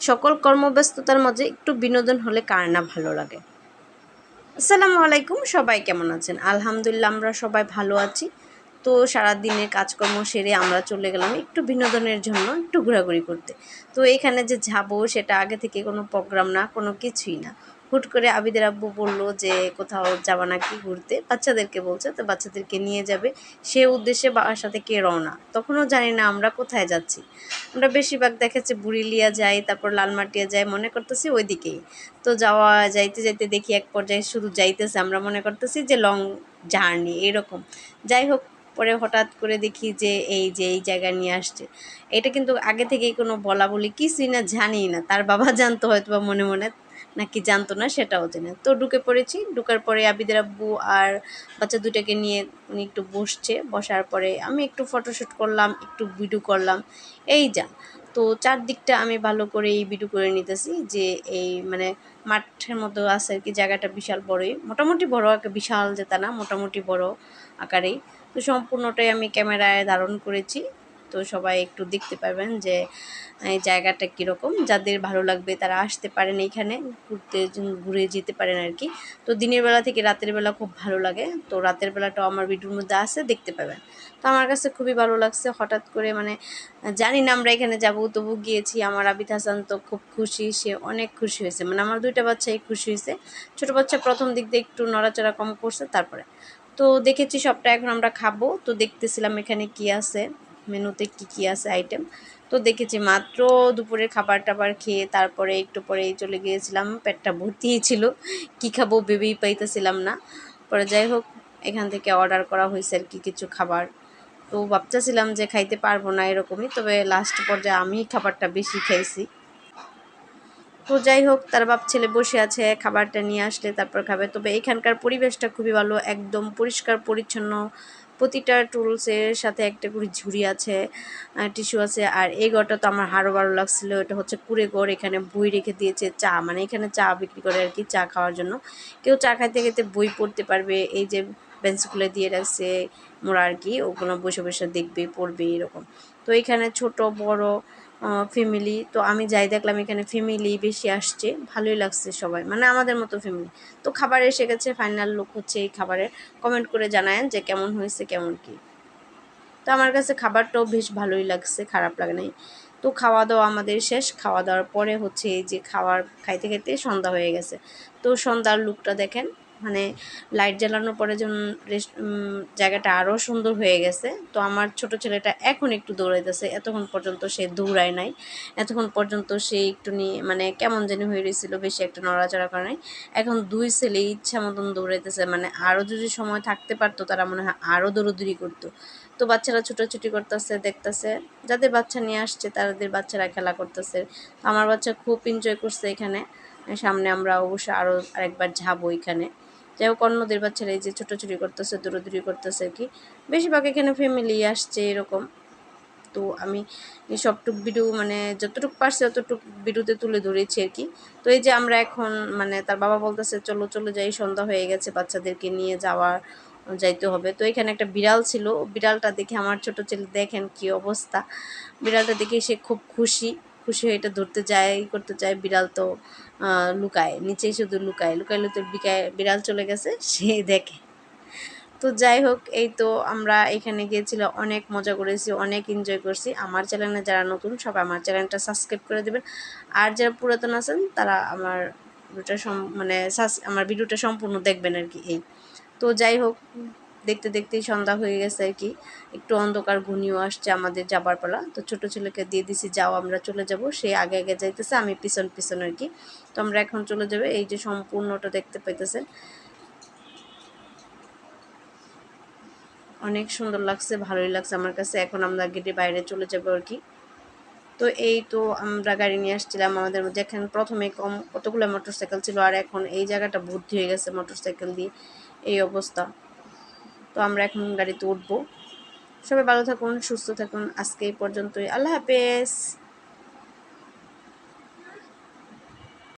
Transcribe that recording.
সকল কর্মব্যস্ততার মাঝে একটু বিনোদন হলে কার না ভালো লাগে। আসসালামু আলাইকুম, সবাই কেমন আছেন? আলহামদুলিল্লাহ আমরা সবাই ভালো আছি। তো সারাদিনের কাজকর্ম সেরে আমরা চলে গেলাম একটু বিনোদনের জন্য একটু ঘোরাঘুরি করতে। তো এখানে যে যাবো সেটা আগে থেকে কোনো প্রোগ্রাম না, কোনো কিছুই না। হুট করে আবিদের আব্বু বললো যে কোথাও যাবা নাকি ঘুরতে, বাচ্চাদেরকে বলছে, তো বাচ্চাদেরকে নিয়ে যাবে সে উদ্দেশ্যে বাসা থেকে রওনা। তখনও জানি না আমরা কোথায় যাচ্ছি। আমরা বেশিরভাগ দেখেছি বুড়িলিয়া যাই, তারপর লালমাটিয়া যাই, মনে করতেছি ওই দিকেই। তো যাওয়া যাইতে যাইতে দেখি এক পর্যায়ে শুধু যাইতেছে, আমরা মনে করতেছি যে লং জার্নি এরকম। যাই হোক, পরে হঠাৎ করে দেখি যে এই জায়গায় নিয়ে আসছে। এটা কিন্তু আগে থেকেই কোনো বলা বলি কিছুই না, জানি না। তার বাবা জানতো হয়তো বা মনে মনে, নাকি জানতো না সেটাও জানে। তো ঢুকে পড়েছি, ঢুকার পরে আবিদের আব্বু আর বাচ্চা দুটাকে নিয়ে উনি একটু বসছে, বসার পরে আমি একটু ফটোশ্যুট করলাম, একটু ভিডিও করলাম, এই যা। তো চারদিকটা আমি ভালো করে এই ভিডিও করে নিতেছি যে এই মানে মাঠের মতো আছে আর কি, জায়গাটা বিশাল বড়ই, মোটামুটি বড়, একটা বিশাল যেটা না, মোটামুটি বড় আকারেই। তো সম্পূর্ণটাই আমি ক্যামেরায় ধারণ করেছি। তো সবাই একটু দেখতে পাবেন যে এই জায়গাটা কীরকম। যাদের ভালো লাগবে তারা আসতে পারেন এইখানে ঘুরতে, ঘুরে যেতে পারেন আর কি। তো দিনের বেলা থেকে রাতের বেলা খুব ভালো লাগে। তো রাতের বেলাটাও আমার ভিডিওর মধ্যে আছে, দেখতে পাবেন। তো আমার কাছে খুবই ভালো লাগছে। হঠাৎ করে মানে জানি না আমরা এখানে যাবো, তবু গিয়েছি। আমার আবিদ হাসান তো খুব খুশি, সে অনেক খুশি হয়েছে, মানে আমার দুইটা বাচ্চাই খুশি হয়েছে। ছোটো বাচ্চা প্রথম দিক দিয়ে একটু নড়াচড়া কম করছে, তারপরে তো দেখেছি সবটা। এখন আমরা খাবো, তো দেখতেছিলাম এখানে কি আছে, মেনুতে কি কি আছে আইটেম। তো দেখেছি মাত্র দুপুরের খাবার টাবার খেয়ে তারপরে একটু পরেই চলে গিয়েছিলাম, পেটটা ভর্তিই ছিল, কি খাবো ভেবেই পাইতেছিলাম না। পরে যাই হোক, এখান থেকে অর্ডার করা হয়েছে আর কি কিছু খাবার। তো ভাবতেছিলাম যে খাইতে পারবো না এরকমই, তবে লাস্ট পর্যায়ে আমি খাবারটা বেশি খাইছি। তো যাই হোক, তার বাপ ছেলে বসে আছে, খাবারটা নিয়ে আসলে তারপর খাবে। তবে এখানকার পরিবেশটা খুবই ভালো, একদম পরিষ্কার পরিচ্ছন্ন। প্রতিটা টুলসের সাথে একটা করে ঝুড়ি আছে, টিস্যু আছে। আর এই ঘরটা তো আমার আরও ভালো লাগছিলো, এটা হচ্ছে কুড়ে ঘর। এখানে বই রেখে দিয়েছে, চা, মানে এখানে চা বিক্রি করে আর কি, চা খাওয়ার জন্য। কেউ চা খাইতে খেতে বই পড়তে পারবে। এই যে বেঞ্চগুলো দিয়ে রাখছে মোড়া আর কি, ওগুলো বসে বসে দেখবে, পড়বে এরকম। তো এখানে ছোট বড় ফ্যামিলি, তো আমি যাই দেখলাম এখানে ফ্যামিলি বেশি আসছে, ভালোই লাগছে সবাই, মানে আমাদের মতো ফ্যামিলি। তো খাবার এসে গেছে, ফাইনাল লুক হচ্ছে এই খাবারের। কমেন্ট করে জানায়েন যে কেমন হয়েছে, কেমন কি। তো আমার কাছে খাবারটাও বেশ ভালোই লাগছে, খারাপ লাগে নাই। তো খাওয়া দাওয়া আমাদের শেষ। খাওয়া দাওয়ার পরে হচ্ছে এই যে খাইতে খাইতে সন্ধ্যা হয়ে গেছে। তো সন্ধ্যার লুকটা দেখেন, মানে লাইট জ্বালানোর পরে যেমন জায়গাটা আরও সুন্দর হয়ে গেছে। তো আমার ছোট ছেলেটা এখন একটু দৌড়াইতেছে, এতক্ষণ পর্যন্ত সে দৌড়ায় নাই। এতক্ষণ পর্যন্ত সে একটু নিয়ে মানে কেমন জানি হয়ে রয়েছিল, বেশি একটা নড়াচড়া করে নাই। এখন দুই ছেলে ইচ্ছা মতন দৌড়াইতেছে, মানে আরও যদি সময় থাকতে পারতো তারা মনে হয় আরও দৌড়দৌড়ি করতো। তো বাচ্চারা ছুটোছুটি করতেছে, দেখতেছে। যাদের বাচ্চা নিয়ে আসছে তাদের বাচ্চারা খেলা করতেছে। আমার বাচ্চা খুব এনজয় করছে এখানে। সামনে আমরা অবশ্যই আরও আরেকবার যাবো এখানে। যাই হোক, অন্যদের বাচ্চারা এই যে ছোটাছুটি করতেছে, দৌড়াদৌড়ি করতেছে আর কি। বেশিরভাগ এখানে ফ্যামিলি আসছে এরকম। তো আমি সবটুক ভিডিও মানে যতটুকু পারছি ততটুকু ভিডিওতে তুলে ধরেছি আর কি। তো এই যে আমরা এখন মানে তার বাবা বলতেছে চলো চলে যাই, সন্ধ্যা হয়ে গেছে, বাচ্চাদেরকে নিয়ে যাইতে হবে। তো এখানে একটা বিড়াল ছিল, বিড়ালটা দেখে আমার ছোট ছেলে দেখেন কি অবস্থা। বিড়ালটা দেখে সে খুব খুশি, খুশি হয়ে এটা ধরতে যায়, করতে চায়। বিড়াল তো লুকায়, নিচেই শুধু লুকায়, লুকাইলে তো বিড়াল চলে গেছে, সে দেখে। তো যাই হোক, এই তো আমরা এখানে গিয়েছিলাম, অনেক মজা করেছি, অনেক এনজয় করছি। আমার চ্যানেলে যারা নতুন সবাই আমার চ্যানেলটা সাবস্ক্রাইব করে দেবেন, আর যারা পুরাতন আছেন তারা আমার ভিডিওটা মানে আমার ভিডিওটা সম্পূর্ণ দেখবেন আর কি। এই তো যাই হোক, দেখতে দেখতেই সন্ধ্যা হয়ে গেছে আর কি, একটু অন্ধকার ঘনিয়েও আসছে, আমাদের যাবার পালা। তো ছোটো ছেলেকে দিয়ে দিছি, যাও আমরা চলে যাব। সে আগে আগে যাইতেছে, আমি পিছন পিছন আর কি। তো আমরা এখন চলে যাবে। এই যে সম্পূর্ণটা দেখতে পাইতেছেন, অনেক সুন্দর লাগছে, ভালোই লাগছে আমার কাছে। এখন আমরা গেটের বাইরে চলে যাবো আর কি। তো এই তো আমরা গাড়ি নিয়ে আসছিলাম, আমাদের যেখানে প্রথমে কতগুলো মোটরসাইকেল ছিল, আর এখন এই জায়গাটা ভর্তি হয়ে গেছে মোটরসাইকেল দিয়ে, এই অবস্থা। তো আমরা এখন গাড়িতে উঠবো। সবাই ভালো থাকুন, সুস্থ থাকুন। আজকে এই পর্যন্তই, আল্লাহ হাফেজ।